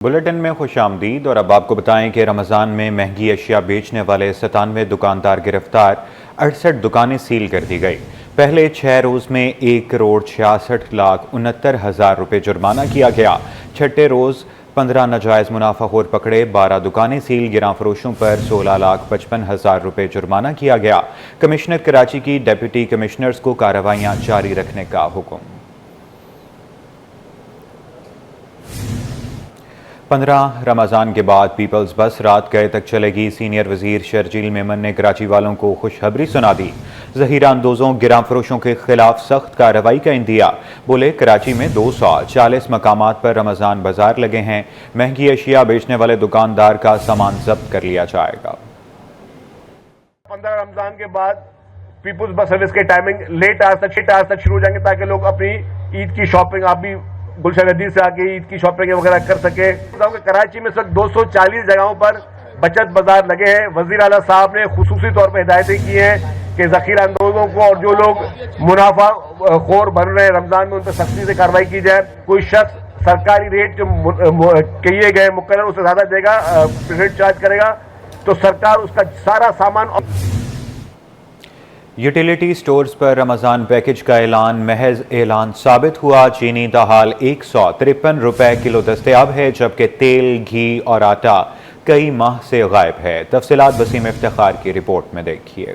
Bulletin में खुश आमदीद। और अब आपको बताएं कि रमज़ान में महंगी अशिया बेचने वाले 97 दुकानदार गिरफ्तार, 68 दुकानें सील कर दी गई। पहले 6 रोज़ में 1,66,69,000 रुपये जुर्माना किया गया। छठे रोज़ 15 नाजायज़ मुनाफाखोर पकड़े, 12 दुकानें सील, गिरां फरोशों पर 16,55,000 रुपये जुर्माना किया गया। कमिश्नर कराची की डिप्टी कमिश्नर्स को कार्रवाइयाँ जारी रखने का हुक्म। 15 रमज़ान के बाद पीपल्स बस रात गए तक चलेगी। सीनियर वज़ीर शर्जील मेमन ने कराची वालों को खुशखबरी सुना दी। ज़हीरा अंदोज़ों, गिरां फरोशों के खिलाफ सख्त कार्रवाई का इंदिया। बोले कराची में 240 मकामात पर रमज़ान बाजार लगे हैं। महंगी अशिया बेचने वाले दुकानदार का सामान जब्त कर लिया जाएगा। 15 रमज़ान के बाद पीपल्स बस सर्विस के टाइमिंग लेट आज तक शुरू हो जाएंगे, ताकि लोग अपनी ईद की शॉपिंग, आप भी गुलशन नदीर से आके ईद की शॉपिंग वगैरह कर सके। कराची में इस वक्त 240 जगहों पर बचत बाजार लगे हैं। वजीर आला साहब ने खुसूसी तौर पर हिदायतें की हैं कि ज़ख़ीरा अंदोज़ों को और जो लोग मुनाफा खोर बन रहे हैं रमज़ान में, उन पर सख्ती से कार्रवाई की जाए। कोई शख्स सरकारी रेट जो किए गए मुकर्रर उससे ज़्यादा देगा, रेट चार्ज करेगा, तो सरकार उसका सारा सामान। यूटिलिटी स्टोर्स पर रमज़ान पैकेज का ऐलान महज ऐलान साबित हुआ। चीनी दाल 153 रुपए किलो दस्तयाब है, जबकि तेल, घी और आटा कई माह से गायब है। तफसीलात वसीम इफ्तिखार की रिपोर्ट में देखिए।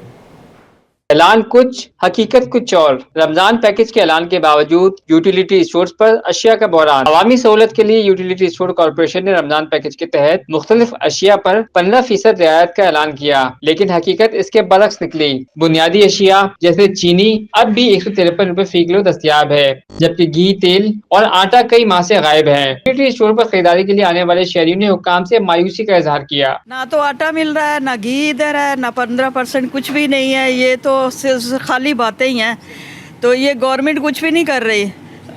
ऐलान कुछ, हकीकत कुछ और। रमजान पैकेज के ऐलान के बावजूद यूटिलिटी स्टोर्स पर अशिया का बहरान। अवामी सहूलत के लिए यूटिलिटी स्टोर कॉर्पोरेशन ने रमजान पैकेज के तहत मुख्तलिफ अशिया पर 15% रियायत का ऐलान किया, लेकिन हकीकत इसके बरक्स निकली। बुनियादी अशिया जैसे चीनी अब भी 153 रुपए फी किलो दस्तयाब है, जबकि घी, तेल और आटा कई माह से गायब है। यूटिलिटी स्टोर पर खरीदारी के लिए आने वाले शहरियों ने हुक्काम से मायूसी का इजहार किया। ना तो आटा मिल रहा है, ना घी इधर है, ना 15% कुछ भी नहीं है। ये तो सिर्फ खाली बातें ही हैं। तो ये गवर्नमेंट कुछ भी नहीं कर रही,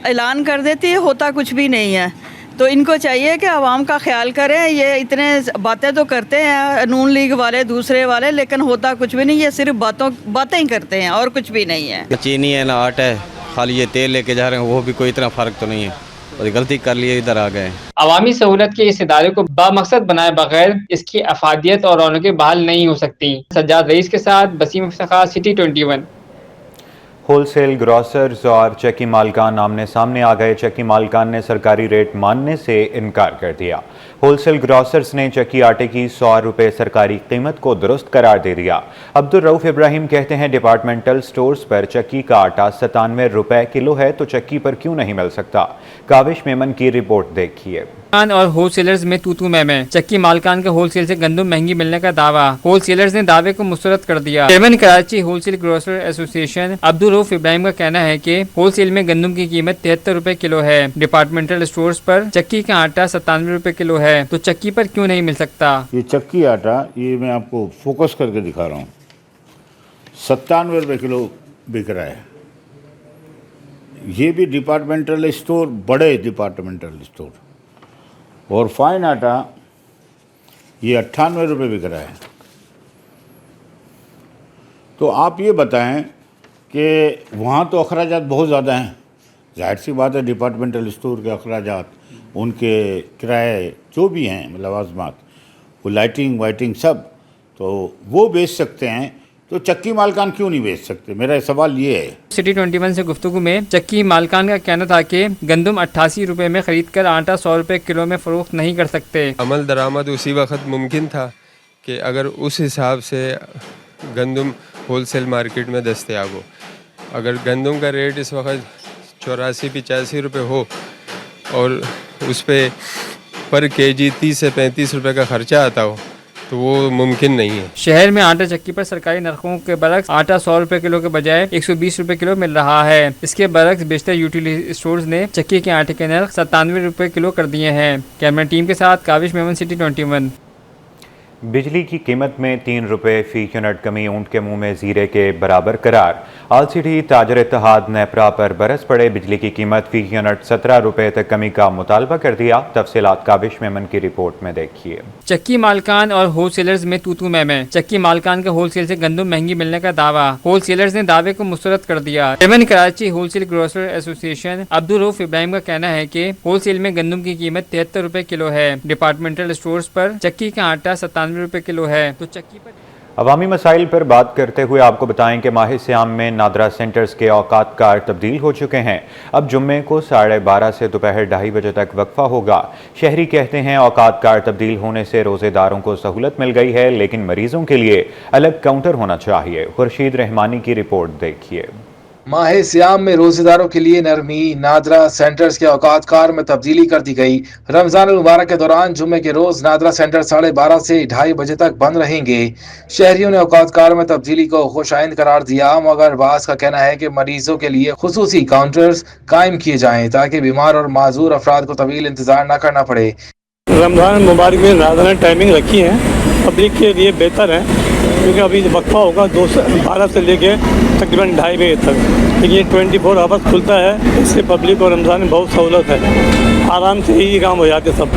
ऐलान कर देती है, होता कुछ भी नहीं है। तो इनको चाहिए कि आवाम का ख्याल करें। ये इतने बातें तो करते हैं नून लीग वाले, दूसरे वाले, लेकिन होता कुछ भी नहीं। ये सिर्फ बातें ही करते हैं और कुछ भी नहीं है। चीनी है ना आटा है, खाली ये तेल लेके जा रहे हैं, वो भी कोई इतना फर्क तो नहीं है, और गलती कर लिए इधर आ गए। अवामी सहूलत के इस इदारे को बामकसद बनाए बगैर इसकी अफादियत और रौनकें बहाल नहीं हो सकती। सज्जाद रईस के साथ Waseem Iftikhar, City 21। Wholesale grocers और चक्की मालकान आमने सामने आ गए। चक्की मालकान ने सरकारी रेट मानने से इनकार कर दिया। होलसेल ग्रोसर्स ने चक्की आटे की 100 रुपये सरकारी कीमत को दुरुस्त करार दे दिया। अब्दुल रऊफ इब्राहिम कहते हैं, डिपार्टमेंटल स्टोर्स पर चक्की का आटा 97 रुपये किलो है, तो चक्की पर क्यों नहीं मिल सकता। काविश मेमन की रिपोर्ट देखिए। और होलसेलर्स में तू मैं। चक्की मालकान के होलसेल से गंदम महंगी मिलने का दावा। होलसेलर्स ने दावे को मुस्तरद कर दिया। Chairman Karachi wholesale grocer association Abdul Rauf Ibrahim का कहना है कि होलसेल में गंदम की कीमत 73 रुपए किलो है। डिपार्टमेंटल स्टोर्स पर चक्की का आटा 97 रुपए किलो है, तो चक्की पर क्यों नहीं मिल सकता। ये चक्की आटा, ये मैं आपको फोकस करके दिखा रहा हूँ, 97 रुपए किलो बिक रहा है। ये भी डिपार्टमेंटल स्टोर, बड़े डिपार्टमेंटल स्टोर। और फाइन आटा ये 98 रुपये बिक रहा है। तो आप ये बताएं कि वहाँ तो अखराजात बहुत ज़्यादा हैं, जाहिर सी बात है। डिपार्टमेंटल स्टोर के अखराजात, उनके किराए जो भी हैं, लवाज़मात, वो लाइटिंग वाइटिंग सब, तो वो बेच सकते हैं, तो चक्की मालकान क्यों नहीं बेच सकते। मेरा सवाल ये है। सिटी 21 से गुफ्तगू में चक्की मालकान का कहना था कि गंदम 88 रुपए में खरीद कर आटा 100 रुपए किलो में फरोख्त नहीं कर सकते। अमल दरामद उसी वक्त मुमकिन था कि अगर उस हिसाब से गंदम होलसेल मार्केट में दस्तयाब हो। अगर गंदम का रेट इस वक्त 84-85 रुपये हो और उस पर केजी 30 से 35 रुपये का खर्चा आता हो, तो वो मुमकिन नहीं है। शहर में आटा चक्की पर सरकारी नरखों के बरक्स आटा 100 रुपए किलो के बजाय 120 रुपए किलो मिल रहा है। इसके बरक्स बेशतर यूटिलिटी स्टोर्स ने चक्की के आटे के नर्ख 97 रुपए किलो कर दिए हैं। कैमरा टीम के साथ काविश मेमन, सिटी 21। बिजली की कीमत में 3 रुपये फी यूनिट कमी ऊंट के मुंह में जीरे के बराबर करार। आलसीडी ताजर इत्तेहाद नेपरा पर बरस पड़े बिजली की कीमत फी यूनिट 17 रुपये तक कमी का मुतालबा कर दिया। तफसीलात काबिश मेमन की रिपोर्ट में देखिए। चक्की मालकान और होलसेलर्स में तू मैं। चक्की मालकान का होलसेल से गंदम महंगी मिलने का दावा, होलसेलर्स ने दावे को मुस्तरद कर दिया। Chairman Karachi wholesale grocer association Abdul Rauf Ibrahim का कहना है कि होलसेल में गंदम की कीमत 73 रुपए किलो है। डिपार्टमेंटल स्टोर्स पर चक्की का आटा 97 रुपए किलो है। तो चक्की पर अवामी मसाइल पर बात करते हुए आपको बताएं कि माह सियाम में नादरा सेंटर्स के औकात कार तब्दील हो चुके हैं। अब जुम्मे को 12:30 से दोपहर 2:30 बजे तक वक्फा होगा। शहरी कहते हैं औकात कार तब्दील होने से रोज़ेदारों को सहूलत मिल गई है, लेकिन मरीजों के लिए अलग काउंटर होना चाहिए। खुर्शीद रहमानी की रिपोर्ट देखिए। माह सियाम में रोजेदारों के लिए नरमी, नादरा सेंटर्स के औकात कार में तब्दीली कर दी गई। रमजान मुबारक के दौरान जुम्मे के रोज नादरा सेंटर 12:30 से 2:30 बजे तक बंद रहेंगे। शहरियों ने औकात कार में तब्दीली को खुशाइंद करार दिया, मगर बास का कहना है कि मरीजों के लिए खुसूसी काउंटर्स कायम किए जाएं ताकि बीमार और माजूर अफराद को तवील इंतजार न करना पड़े। रमजान मुबारक में नादरा ने टाइमिंग रखी है, पब्लिक के लिए बेहतर है, क्योंकि अभी वक्फा होगा 12 से लेके तकरीबन 2:30 बजे तक। ये 24 आवर्स खुलता है, इससे पब्लिक और रमज़ान में बहुत सहूलत है, आराम से ही काम हो जाते सब।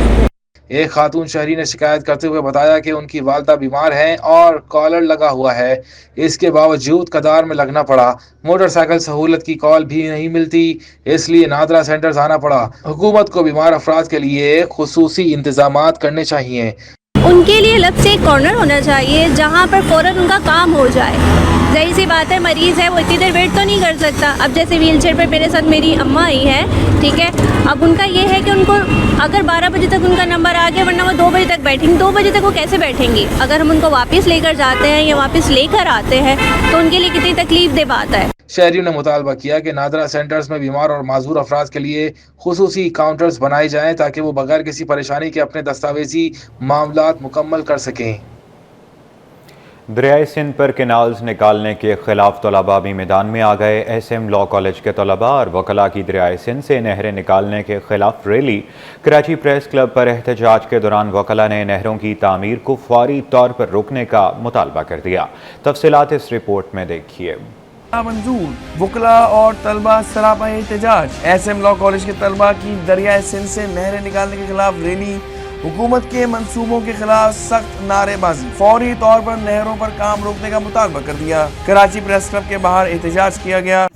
एक खातून शहरी ने शिकायत करते हुए बताया कि उनकी वालदा बीमार हैं और कॉलर लगा हुआ है, इसके बावजूद कतार में लगना पड़ा। मोटरसाइकिल सहूलत की कॉल भी नहीं मिलती, इसलिए नादरा सेंटर्स आना पड़ा। हुकूमत को बीमार अफराद के लिए खुसूसी इंतजामात करने चाहिए। उनके लिए अलग से एक कॉर्नर होना चाहिए जहाँ पर फ़ौरन उनका काम हो जाए। ज़ाहिर सी बात है, मरीज़ है वो इतनी देर वेट तो नहीं कर सकता। अब जैसे व्हील चेयर पर मेरे साथ मेरी अम्मा आई है, ठीक है, अब उनका ये है कि उनको अगर 12 बजे तक उनका नंबर आ गया, वरना वो 2 बजे तक बैठेंगी। 2 बजे तक वो कैसे बैठेंगी? अगर हम उनको वापस लेकर जाते हैं या वापस लेकर आते हैं तो उनके लिए कितनी तकलीफ दे बात है। शहरियों ने मुतालबा किया कि नादरा सेंटर्स में बीमार और माजूर अफराद के लिए खुसूसी काउंटर्स बनाए जाएं ताकि वो बगैर किसी परेशानी के अपने दस्तावेजी मामलात मुकम्मल कर सकें। दरियाए सिंध पर केनाल्स निकालने के खिलाफ तलबा भी मैदान में आ गए। SM लॉ कॉलेज के तलबा और वकला की दरियाए सिंध से नहरें निकालने के खिलाफ रैली। कराची प्रेस क्लब पर एहतजाज के दौरान वकला ने नहरों की तामीर को फौरी तौर पर रोकने का मुतालबा कर दिया। तफसीलात इस रिपोर्ट में देखिए। मंजूर वकला और तलबा सरापा एहतजाज। SM लॉ कॉलेज के तलबा की दरियाए सिंध से नहरें निकालने के खिलाफ रैली। हुकूमत के मंसूबों के खिलाफ सख्त नारेबाजी, फौरी तौर पर नहरों पर काम रोकने का मुतालबा कर दिया। कराची प्रेस क्लब के बाहर एहतजाज किया गया।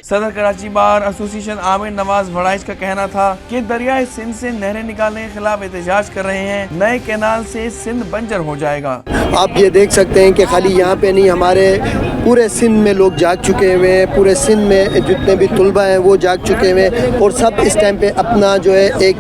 सदर कराची बार एसोसिएशन आमिर नवाज भड़ाइच का कहना था कि दरियाए सिंध से नहरें निकालने के खिलाफ एहतजाज कर रहे हैं। नए कैनाल से सिंध बंजर हो जाएगा। आप ये देख सकते हैं कि खाली यहाँ पे नहीं, हमारे पूरे सिंध में लोग जाग चुके हुए हैं, पूरे सिंध में जितने भी तुलबा हैं वो जाग चुके हुए हैं और सब इस टाइम पे अपना जो है एक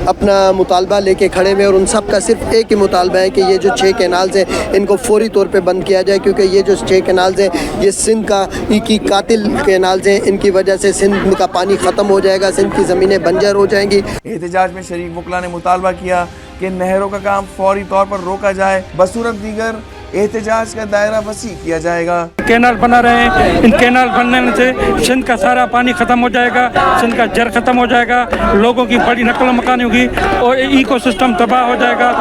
अपना मुतालबा लेके खड़े हुए, और उन सब का सिर्फ एक ही मुतालबा है कि ये जो 6 कैनाल्स हैं इनको फौरी तौर पे बंद किया जाए, क्योंकि ये जो 6 कैनाल्स हैं ये सिंध का की कातिल कैनाल्स हैं। इनकी वजह से सिंध का पानी ख़त्म हो जाएगा, सिंध की ज़मीनें बंजर हो जाएंगी। एहतजाज में शरीक वकला ने मुतालबा किया कि नहरों का काम फौरी तौर पर रोका जाए, बसूरत दीगर एहतजाज का दायरा वसी किया जाएगा। कैनाल बना रहे हैं, इन कैनाल बनने से सिंध का सारा पानी खत्म हो जाएगा, सिंध का जर खत्म हो जाएगा, लोगों की बड़ी नकल मकानी होगी और इकोसिस्टम तबाह हो जाएगा।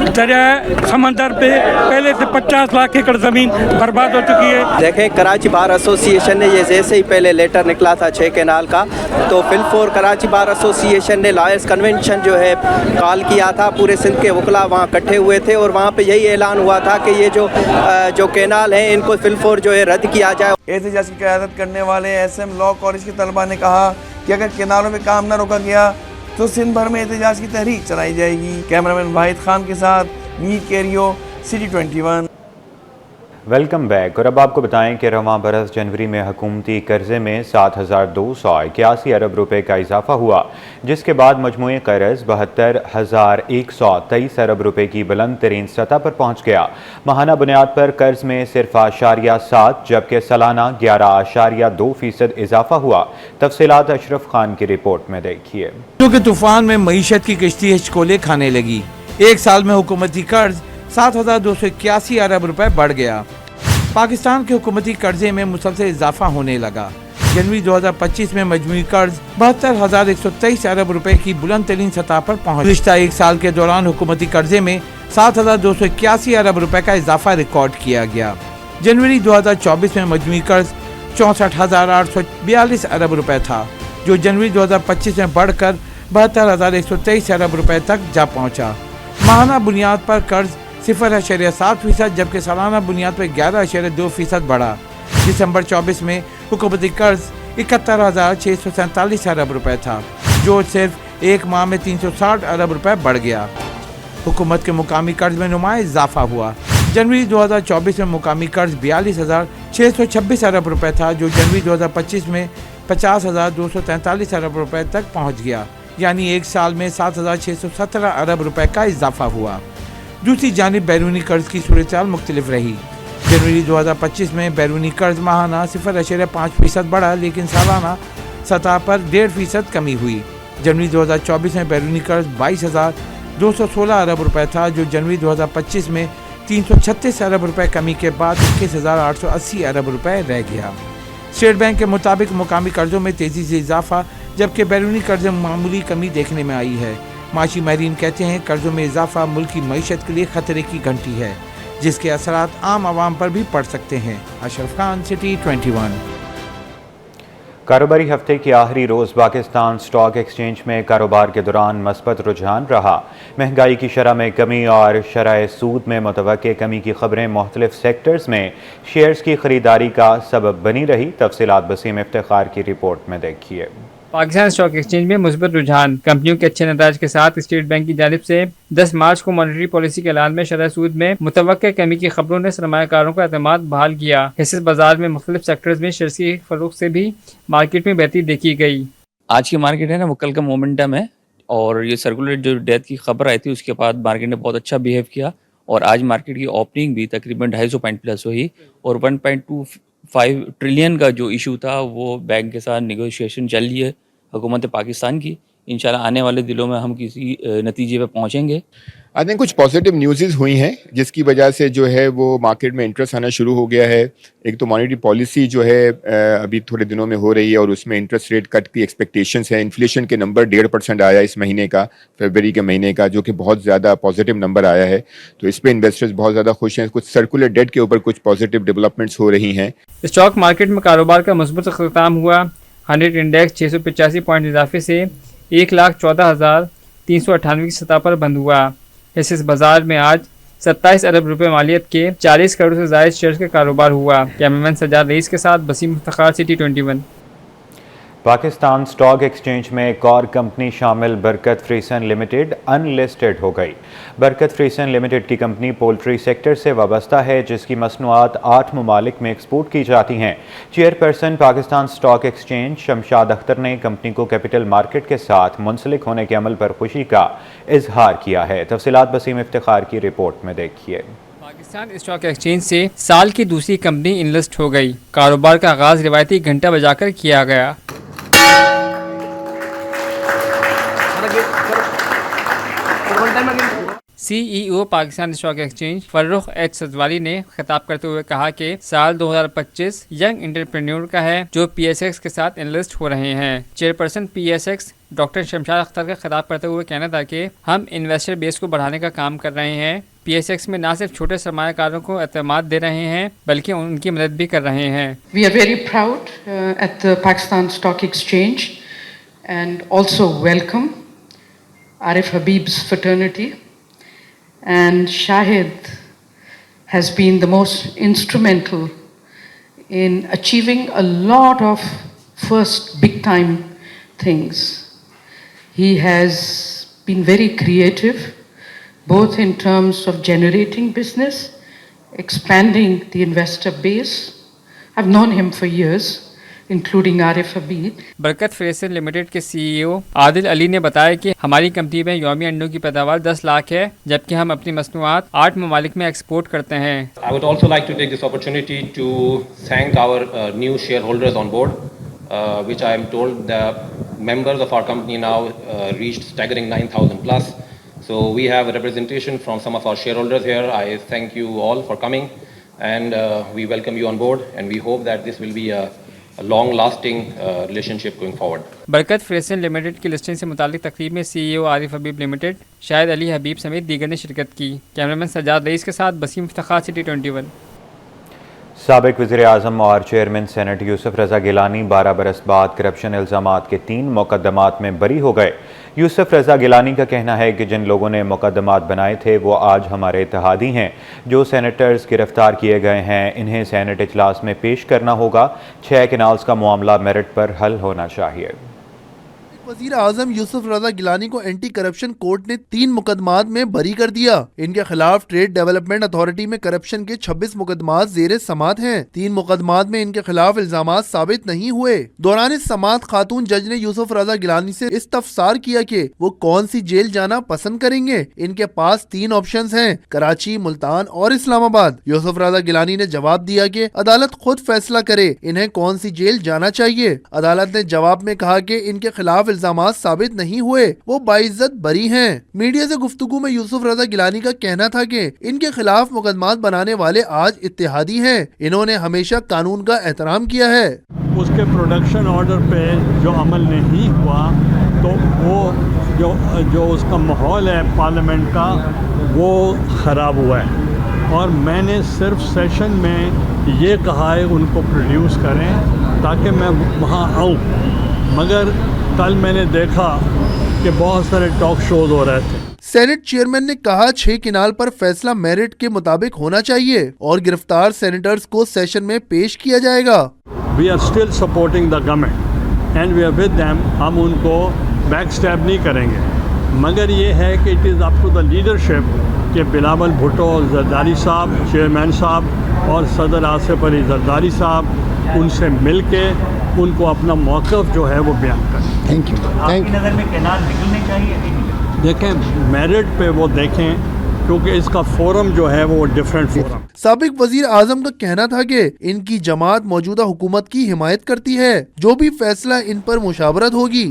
दरिया समंदर पे पहले से 50 लाख एकड़ जमीन बर्बाद हो चुकी है। देखें, कराची बार एसोसिएशन ने ये जैसे ही पहले लेटर निकला था 6 कैनाल का, तो फिलफोर कराची बार एसोसिएशन ने लॉयर्स कन्वेंशन जो है कॉल किया था। पूरे सिंध के वकला वहाँ इकट्ठे हुए थे और वहाँ पे यही ऐलान हुआ था कि ये जो कैनाल है इनको फिलफोर जो है रद्द किया जाए। एहतजाज की क़यादत करने वाले SM लॉ कॉलेज के तलबा ने कहा कि अगर कैनालों में काम न रोका गया तो सिंध भर में एहतजाज की तहरीक चलाई जाएगी। कैमरामैन वाहिद खान के साथ Mir Cairo, city 21। Welcome back. और अब आपको बताएं कि रवां बरस जनवरी में हुकूमती कर्जे में 7,281 अरब रुपए का इजाफा हुआ, जिसके बाद मजमूई कर्ज 72,123 अरब रुपए की बुलंद तरीन सतह पर पहुंच गया। माहाना बुनियाद पर कर्ज में सिर्फ 0.7 जबकि सालाना 11.2% इजाफा हुआ। तफसीलात अशरफ खान की रिपोर्ट में देखिए। क्योंकि तूफान में मईशत की कश्ती हिचकोले खाने लगी, एक साल में हुकूमती कर्ज 7,281 अरब रुपए बढ़ गया। पाकिस्तान के हुकूमती कर्जे में मुसलसल इजाफा होने लगा। जनवरी 2025 में मजमूई कर्ज 72,123 अरब रुपए की बुलंद तरीन सतह पर पहुंच। पिछले एक साल के दौरान हुकूमती कर्जे में 7,281 अरब रुपए का इजाफा रिकॉर्ड किया गया। जनवरी 2024 में मजमूई कर्ज 64,842 अरब रुपए था, जो जनवरी 2025 में बढ़कर 72,123 अरब रुपए तक जा पहुंचा। माहाना बुनियाद पर कर्ज 0.7%, जबकि सालाना बुनियाद पर 11.2% बढ़ा। दिसंबर 24 में हुकूमती कर्ज 71,647 अरब रुपए था, जो सिर्फ एक माह में 360 अरब रुपए बढ़ गया। हुकूमत के मुकामी कर्ज में नुमाया इजाफा हुआ। जनवरी 2024 में मुकामी कर्ज 42,626 अरब रुपए था, जो जनवरी 2025 में 50,243 अरब रुपए तक पहुंच गया, यानी एक साल में 7,617 अरब रुपए का इजाफा हुआ। दूसरी जानिब बैरूनी कर्ज की सूरत-ए-हाल मुख्तलिफ रही। जनवरी 2025 में बैरूनी कर्ज माहाना 0.5% बढ़ा, लेकिन सालाना सतह पर 1.5% कमी हुई। जनवरी 2024 में बैरूनी कर्ज 22,216 अरब रुपए था, जो जनवरी 2025 में 336 अरब रुपए कमी के बाद 21,880 अरब रुपए रह गया। स्टेट बैंक के मुताबिक मुकामी कर्जों में तेजी से इजाफा, जबकि बैरूनी कर्ज में मामूली कमी देखने में आई है। माशी माहिरीन कहते हैं कर्जों में इजाफा मुल्क की मईशत के लिए खतरे की घंटी है, जिसके असरात आम आवाम पर भी पड़ सकते हैं। अशरफ खान, सिटी 21। कारोबारी हफ्ते के आखिरी रोज़ पाकिस्तान स्टॉक एक्सचेंज में कारोबार के दौरान मस्बत रुझान रहा। महंगाई की शरह में कमी और शरह सूद में मुतवक्के कमी की खबरें मुख्तलिफ सेक्टर्स में शेयर्स की खरीदारी का सबब बनी रही। तफसीलात वसीम इफ्तिखार की रिपोर्ट में देखिए। पाकिस्तान स्टॉक एक्सचेंज में मुस्बत रुझान। कंपनियों के अच्छे नताज के साथ स्टेट बैंक की जानिब से 10 मार्च को मॉनेटरी पॉलिसी के ऐलान में शरह सूद में मुतवक्के कमी की खबरों ने सरमायाकारों का एतमाद बहाल किया। हिस्से बाजार में मुख्तलिफ सेक्टर्स में शेयर्स की फरोख्त से भी मार्केट में बेहतरी देखी गई। आज की मार्केट है ना, वो कल का मोमेंटम है, और ये सर्कुलर जो डेथ की खबर आई थी उसके बाद मार्केट ने बहुत अच्छा बिहेव किया, और आज मार्केट की ओपनिंग भी तकरीबन 250 पॉइंट प्लस हुई, और 1.25 ट्रिलियन का जो इशू था वो बैंक के साथ निगोशिएशन चल रही है हुकूमत पाकिस्तान की। इंशाल्लाह आने वाले दिनों में हम किसी नतीजे पे पहुंचेंगे। आई थिंक कुछ पॉजिटिव न्यूज़ हुई हैं जिसकी वजह से जो है वो मार्केट में इंटरेस्ट आना शुरू हो गया है। एक तो मॉनेटरी पॉलिसी जो है अभी थोड़े दिनों में हो रही है, और उसमें इंटरेस्ट रेट कट की एक्सपेक्टेशंस है। इन्फ्लेशन के नंबर 1.5% आया इस महीने का, फरवरी के महीने का, जो कि बहुत ज़्यादा पॉजिटिव नंबर आया है, तो इस पर इन्वेस्टर्स बहुत ज़्यादा खुश हैं। कुछ सर्कुलर डेट के ऊपर कुछ पॉजिटिव डेवलपमेंट्स हो रही हैं। स्टॉक मार्केट में कारोबार का मुस्बत अख्ताम हुआ। 100 इंडेक्स 685 पॉइंट इजाफे से 1,14,398 की सतह पर बंद हुआ। इस बाजार में आज 27 अरब रुपए मालियत के 40 करोड़ से ज़ायद शेयर्स का कारोबार हुआ। कैमरामैन सज्जाद रईस के साथ Waseem Iftikhar, City 21। Pakistan stock Exchange में एक और कंपनी शामिल बरकत फ्रीसन लिमिटेड अनलिस्टेड हो गई। बरकत फ्रीसन लिमिटेड की कंपनी पोल्ट्री सेक्टर से वाबस्ता है, जिसकी मसनूआत 8 ममालिक में एक्सपोर्ट की जाती हैं। Chairperson Pakistan stock exchange Shamshad Akhtar ने कंपनी को कैपिटल मार्केट के साथ मुंसलिक होने के अमल पर खुशी का इजहार किया है। तफसीलात वसीम इफ्तिखार की रिपोर्ट में देखिए। पाकिस्तान स्टॉक एक्सचेंज से साल की दूसरी कंपनी इनलिस्ट हो गई। कारोबार का आगाज रिवायती घंटा बजाकर किया गया। CEO Pakistan stock exchange Farrukh H Sajwali ने खिताब करते हुए कहा कि साल 2025 यंग एंटरप्रेन्योर का है जो PSX के साथ एनलिस्ट हो रहे हैं। Chairperson PSX doctor Shamshad Akhtar का खिताब करते हुए कहना था कि हम इन्वेस्टर बेस को बढ़ाने का काम कर रहे हैं। PSX में न सिर्फ छोटे सरमायाकारों को एतमाद दे रहे हैं बल्कि उनकी मदद भी कर रहे हैं। We are very proud at the Pakistan Stock Exchange and also welcome Arif Habib's fraternity. And Shahid has been the most instrumental in achieving a lot of first big time things. He has been very creative, both in terms of generating business, expanding the investor base. I've known him for years, including Arif Habib. बरकत फ्रेसन limited के CEO Adil Ali ने बताया कि हमारी company में यौमी अंडों की पैदावार 10 लाख है, जबकि हम अपनी मसनूआत 8 ममालिक में एक्सपोर्ट करते हैं। I would also like to take this opportunity to thank our new shareholders on board, which I am told the members of our company now reached staggering 9,000 plus. So we have a representation from some of our shareholders here. I thank you all for coming. and we welcome you on board, and we hope that this will be a long lasting relationship going forward. बरकत फ्रेसन limited की listing से मुतालिक तकरीब में CEO Arif हबीब limited, Shahid Ali हबीब समेत दीगर ने शिरकत की। कैमरामैन सज्जाद रईस के साथ बसीम इफ्तिखार, सिटी 21। साबिक वज़ीर-ए-आज़म और चेयरमैन सेनेट यूसुफ रज़ा गिलानी 12 बरस बाद करप्शन इल्ज़ामात के 3 मुकदमात में बरी हो गए। यूसुफ रज़ा गिलानी का कहना है कि जिन लोगों ने मुकदमात बनाए थे वो आज हमारे इत्तेहादी हैं। जो सेनेटर्स गिरफ्तार किए गए हैं इन्हें सेनेट इजलास में पेश करना होगा। 6 कैनाल्स का मामला मेरिट पर हल होना चाहिए। वजीर आजम यूसुफ रजा गिलानी को एंटी करप्शन कोर्ट ने 3 मुकदमात में बरी कर दिया। इनके खिलाफ ट्रेड डेवलपमेंट अथॉरिटी में करप्शन के 26 मुकदमात जेर समात हैं। 3 मुकदमात में इनके खिलाफ इल्जामात साबित नहीं हुए। दौरान समात खातून जज ने यूसुफ रजा गिलानी से इस्तफसार किया कि वो कौन सी जेल जाना पसंद करेंगे। इनके पास 3 ऑप्शंस हैं, कराची, मुल्तान और इस्लामाबाद। यूसुफ रजा गिलानी ने जवाब दिया कि अदालत खुद फैसला करे इन्हें कौन सी जेल जाना चाहिए। अदालत ने जवाब में कहा कि इनके खिलाफ इल्जामात साबित नहीं हुए, वो बाइज्जत बरी हैं। मीडिया से गुफ्तगू में यूसुफ रजा गिलानी का कहना था कि इनके खिलाफ मुकदमात बनाने वाले आज इत्तेहादी हैं। इन्होंने हमेशा कानून का एहतराम किया है। उसके प्रोडक्शन ऑर्डर पे जो अमल नहीं हुआ तो वो जो उसका माहौल है पार्लियामेंट का वो ख़राब हुआ है और मैंने सिर्फ सेशन में ये कहा है उनको प्रोड्यूस करें ताकि मैं वहाँ आऊँ, मगर कल मैंने देखा कि बहुत सारे टॉक शोज हो रहे थे। सेनेट चेयरमैन ने कहा 6 किनाल पर फैसला मेरिट के मुताबिक होना चाहिए और गिरफ्तार सेनेटर्स को सेशन में पेश किया जाएगा। We are still supporting the government and we are with them. हम उनको बैक स्टैब नहीं करेंगे, मगर ये है कि it is up to the leadership कि बिलावल भुट्टो जरदारी साहब, चेयरमैन साहब और सदर आसिफ अली जरदारी साहब उनसे मिल के उनको अपना मौक़िफ़ जो है वो बयान करें। Thank you. आपकी नज़र में कैनाल निकलने चाहिए? देखें मेरिट पे वो देखें क्योंकि इसका फोरम जो है वो डिफरेंट फोरम। साबिक वजीर आजम का कहना था कि इनकी जमात मौजूदा हुकूमत की हिमायत करती है, जो भी फैसला इन पर मुशावरत होगी।